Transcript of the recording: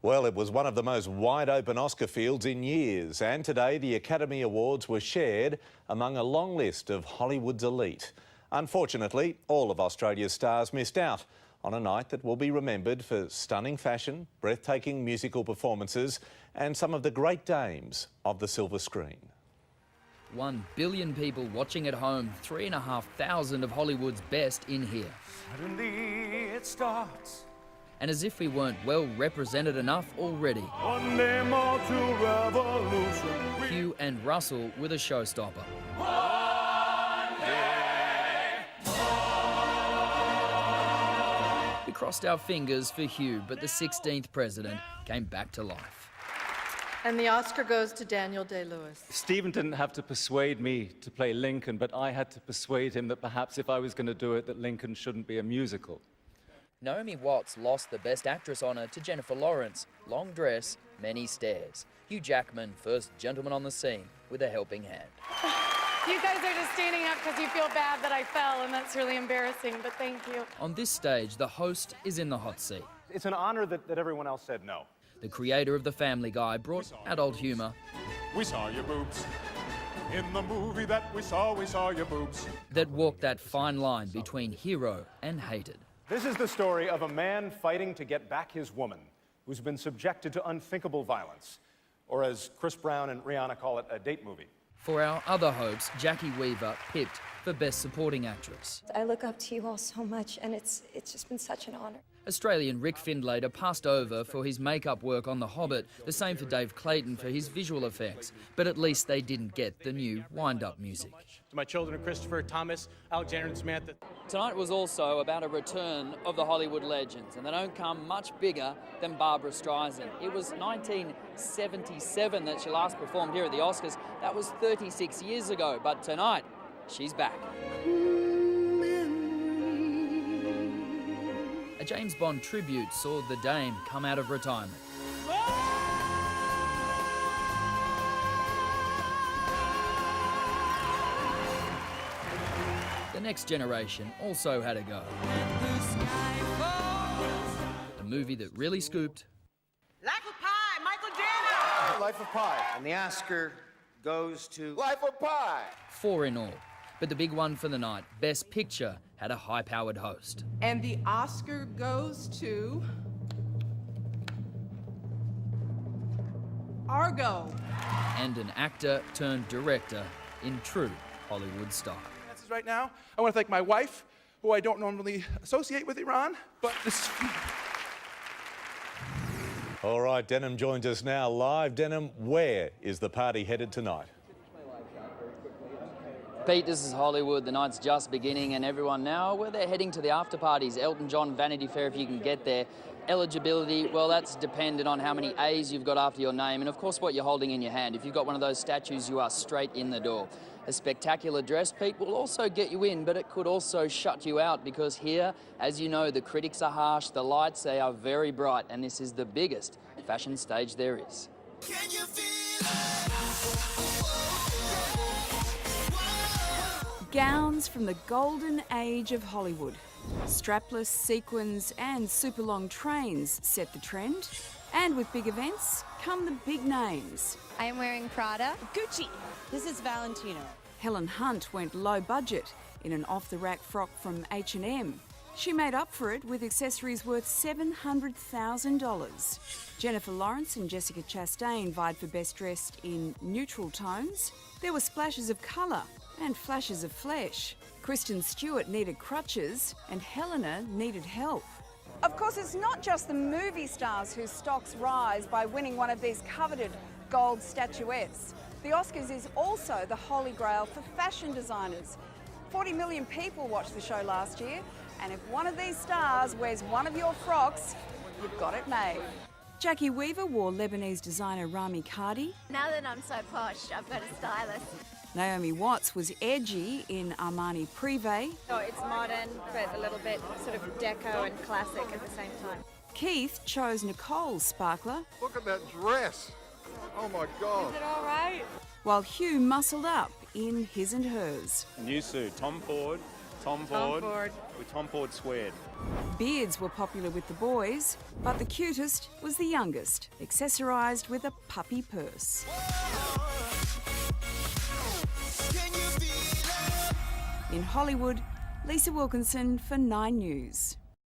Well, it was one of the most wide-open Oscar fields in years, and today the Academy Awards were shared among a long list of Hollywood's elite. Unfortunately, all of Australia's stars missed out on a night that will be remembered for stunning fashion, breathtaking musical performances and some of the great dames of the silver screen. 1 billion people watching at home, 3,500 of Hollywood's best in here. Suddenly it starts. And as if we weren't well represented enough already, One day more to revolution. Hugh and Russell were the showstopper. We crossed our fingers for Hugh, but the 16th president came back to life. And the Oscar goes to Daniel Day-Lewis. Stephen didn't have to persuade me to play Lincoln, but I had to persuade him that perhaps if I was going to do it, that Lincoln shouldn't be a musical. Naomi Watts lost the Best Actress honour to Jennifer Lawrence. Long dress, many stares. Hugh Jackman, first gentleman on the scene, with a helping hand. You guys are just standing up because you feel bad that I fell, and that's really embarrassing, but thank you. On this stage, the host is in the hot seat. It's an honour that everyone else said no. The creator of The Family Guy brought adult humour. We saw your boobs. In the movie that we saw your boobs. That walked that fine line between hero and hated. This is the story of a man fighting to get back his woman, who's been subjected to unthinkable violence, or as Chris Brown and Rihanna call it, a date movie. For our other hopes, Jackie Weaver pipped for Best Supporting Actress. I look up to you all so much, and it's just been such an honour. Australian Rick Findlater passed over for his makeup work on The Hobbit, the same for Dave Clayton for his visual effects, but at least they didn't get the new wind-up music. To my children, Christopher, Thomas, Alexander and Samantha. Tonight was also about a return of the Hollywood legends, and they don't come much bigger than Barbra Streisand. It was 1977 that she last performed here at the Oscars. That was 36 years ago, but tonight, she's back. A James Bond tribute saw the Dame come out of retirement. The next generation also had a go. A movie that really scooped. Life of Pi, Michael Denham! Life of Pi. And the Oscar goes to Life of Pi. 4 in all. But the big one for the night, Best Picture, had a high-powered host. And the Oscar goes to Argo. And an actor turned director in true Hollywood style. Right now, I want to thank my wife, who I don't normally associate with Iran, but this is... All right, Denham joins us now live. Denham, where is the party headed tonight? Pete, this is Hollywood. The night's just beginning and everyone now, well, they're heading to the after parties. Elton John, Vanity Fair, if you can get there. Eligibility, well, that's dependent on how many A's you've got after your name and, of course, what you're holding in your hand. If you've got one of those statues, you are straight in the door. A spectacular dress, Pete, will also get you in, but it could also shut you out because here, as you know, the critics are harsh, the lights, they are very bright, and this is the biggest fashion stage there is. Can you feel it? Gowns from the golden age of Hollywood. Strapless, sequins and super long trains set the trend. And with big events come the big names. I am wearing Prada. Gucci. This is Valentino. Helen Hunt went low budget in an off-the-rack frock from H&M. She made up for it with accessories worth $700,000. Jennifer Lawrence and Jessica Chastain vied for Best Dressed in neutral tones. There were splashes of colour and flashes of flesh. Kristen Stewart needed crutches and Helena needed help. Of course, it's not just the movie stars whose stocks rise by winning one of these coveted gold statuettes. The Oscars is also the holy grail for fashion designers. 40 million people watched the show last year, and if one of these stars wears one of your frocks, you've got it made. Jackie Weaver wore Lebanese designer Rami Khadi. Now that I'm so posh, I've got a stylist. Naomi Watts was edgy in Armani Privé. So it's modern, but a little bit sort of deco and classic at the same time. Keith chose Nicole's sparkler. Look at that dress. Oh my God. Is it all right? While Hugh muscled up in his and hers. New suit, Tom Ford, Tom Ford. With Tom Ford squared. Beards were popular with the boys, but the cutest was the youngest, accessorised with a puppy purse. In Hollywood, Lisa Wilkinson for 9 News.